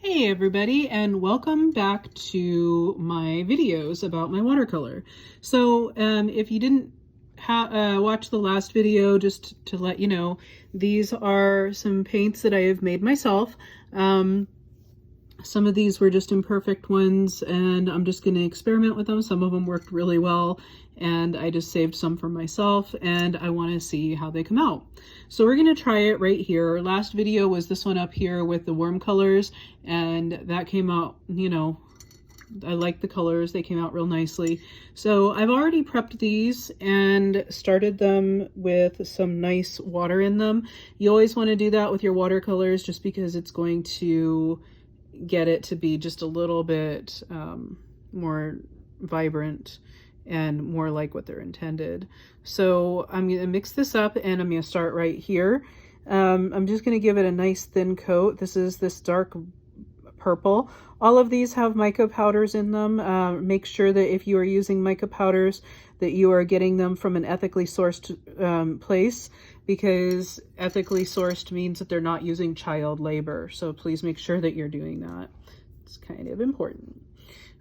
Hey everybody, and welcome back to my videos about my watercolor. So if you didn't watch the last video, just to let you know, these are some paints that I have made myself. Some of these were just imperfect ones, and I'm just going to experiment with them. Some of them worked really well, and I just saved some for myself, and I want to see how they come out. So we're going to try it right here. Last video was this one up here with the warm colors, and that came out, you know, I like the colors. They came out real nicely. So I've already prepped these and started them with some nice water in them. You always want to do that with your watercolors just because it's going to get it to be just a little bit more vibrant and more like what they're intended. So I'm going to mix this up, and I'm going to start right here. I'm just going to give it a nice thin coat. This is this dark purple. All of these have mica powders in them. Make sure that if you are using mica powders that you are getting them from an ethically sourced place, because ethically sourced means that they're not using child labor. So please make sure that you're doing that. It's kind of important.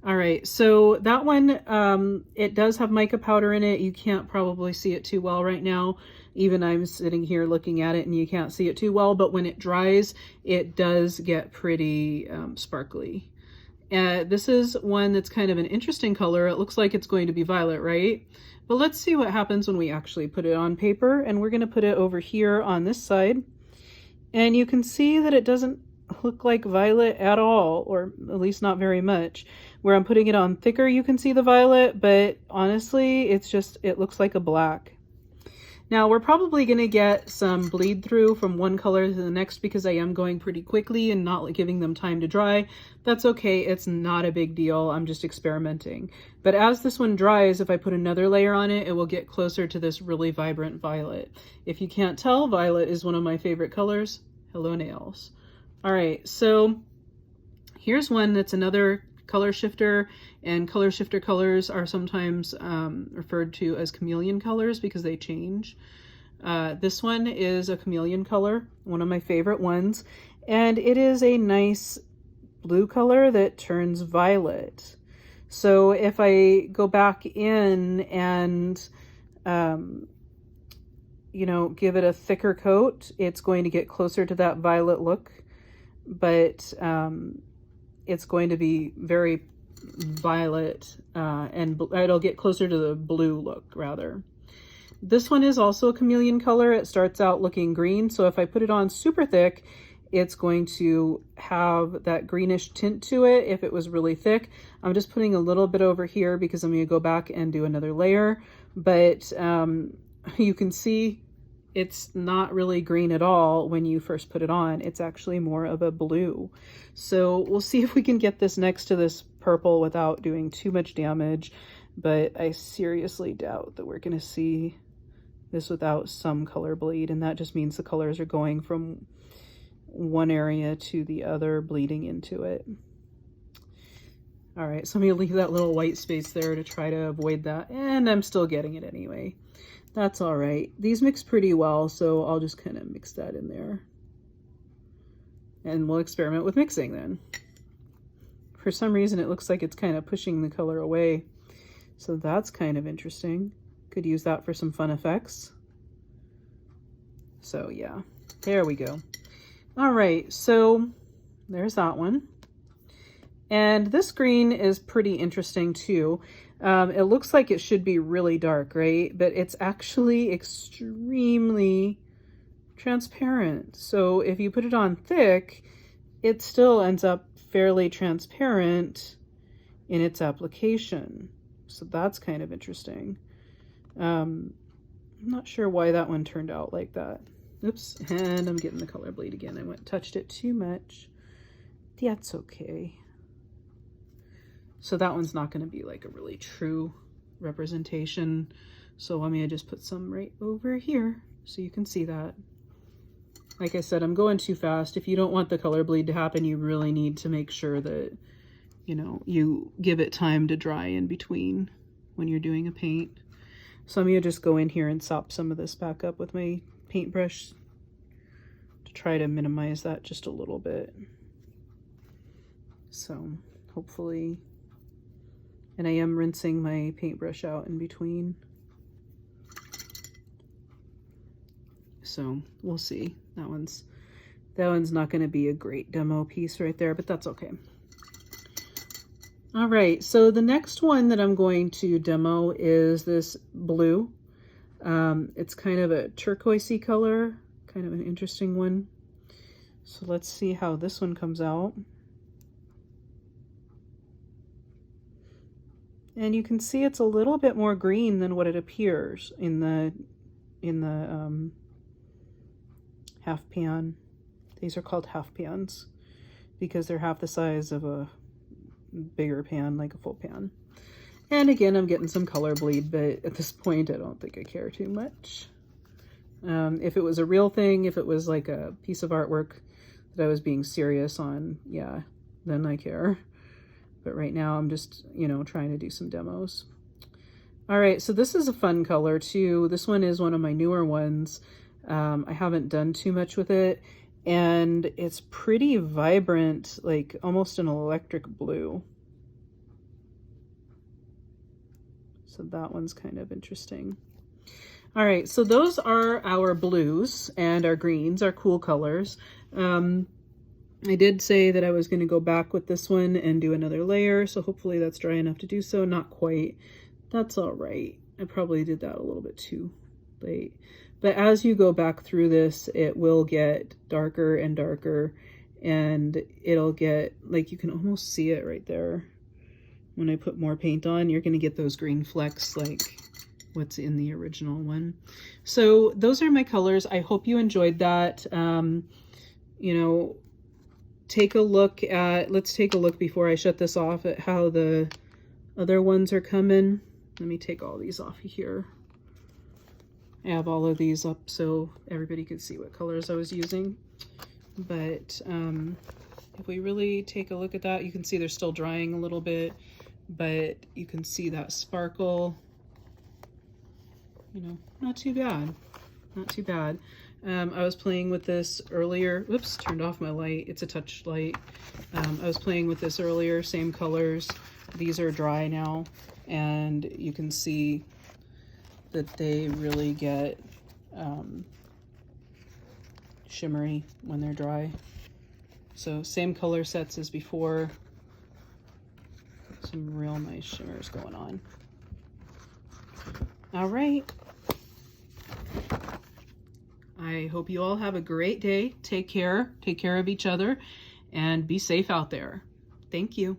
All right, so that one, it does have mica powder in it. You can't probably see it too well right now. Even I'm sitting here looking at it and you can't see it too well, but when it dries, it does get pretty sparkly. This is one that's kind of an interesting color. It looks like it's going to be violet, right? But let's see what happens when we actually put it on paper. And we're going to put it over here on this side. And you can see that it doesn't look like violet at all, or at least not very much. Where I'm putting it on thicker, you can see the violet, but honestly, it looks like a black. Now we're probably going to get some bleed through from one color to the next because I am going pretty quickly and not giving them time to dry. That's okay, it's not a big deal, I'm just experimenting. But as this one dries, if I put another layer on it, it will get closer to this really vibrant violet. If you can't tell, violet is one of my favorite colors. Hello nails. All right, so here's one that's another color shifter, and color shifter colors are sometimes referred to as chameleon colors because they change. This one is a chameleon color, one of my favorite ones, and it is a nice blue color that turns violet. So if I go back in and you know, give it a thicker coat, it's going to get closer to that violet look, but it's going to be very violet and it'll get closer to the blue look rather. This one is also a chameleon color. It starts out looking green, so if I put it on super thick, it's going to have that greenish tint to it if it was really thick. I'm just putting a little bit over here because I'm going to go back and do another layer, but you can see it's not really green at all when you first put it on. It's actually more of a blue. So we'll see if we can get this next to this purple without doing too much damage, but I seriously doubt that we're going to see this without some color bleed, and that just means the colors are going from one area to the other, bleeding into it. All right, so I'm going to leave that little white space there to try to avoid that, and I'm still getting it anyway. That's all right. These mix pretty well, so I'll just kind of mix that in there. And we'll experiment with mixing then. For some reason, it looks like it's kind of pushing the color away. So that's kind of interesting. Could use that for some fun effects. So yeah, there we go. All right, so there's that one. And this green is pretty interesting too. It looks like it should be really dark, right? But it's actually extremely transparent. So if you put it on thick, it still ends up fairly transparent in its application. So that's kind of interesting. I'm not sure why that one turned out like that. Oops, and I'm getting the color bleed again. I touched it too much. That's okay. So that one's not going to be like a really true representation. So I'm going to just put some right over here so you can see that. Like I said, I'm going too fast. If you don't want the color bleed to happen, you really need to make sure that, you know, you give it time to dry in between when you're doing a paint. So I'm going to just go in here and sop some of this back up with my paintbrush to try to minimize that just a little bit. So hopefully, and I am rinsing my paintbrush out in between. So we'll see. That one's not going to be a great demo piece right there, but that's okay. All right, so the next one that I'm going to demo is this blue. It's kind of a turquoisey color, kind of an interesting one. So let's see how this one comes out. And you can see it's a little bit more green than what it appears in the half pan. These are called half pans because they're half the size of a bigger pan, like a full pan. And again, I'm getting some color bleed, but at this point, I don't think I care too much. If it was a real thing, if it was like a piece of artwork that I was being serious on, yeah, then I care. But right now, I'm just, you know, trying to do some demos. All right, so this is a fun color too. This one is one of my newer ones. I haven't done too much with it, and it's pretty vibrant, like almost an electric blue. So that one's kind of interesting. All right, so those are our blues and our greens, our cool colors. I did say that I was going to go back with this one and do another layer, so hopefully that's dry enough to do so. Not quite. That's all right. I probably did that a little bit too late. But as you go back through this, it will get darker and darker, and it'll get, like, you can almost see it right there. When I put more paint on, you're going to get those green flecks like what's in the original one. So those are my colors. I hope you enjoyed that. You know, let's take a look before I shut this off at how the other ones are coming. Let me take all these off here. I have all of these up so everybody could see what colors I was using. But if we really take a look at that, you can see they're still drying a little bit, but you can see that sparkle. You know, not too bad. Not too bad. I was playing with this earlier. Whoops, turned off my light. It's a touch light. I was playing with this earlier, same colors. These are dry now, and you can see that they really get shimmery when they're dry. So same color sets as before. Some real nice shimmers going on. All right. I hope you all have a great day. Take care of each other, and be safe out there. Thank you.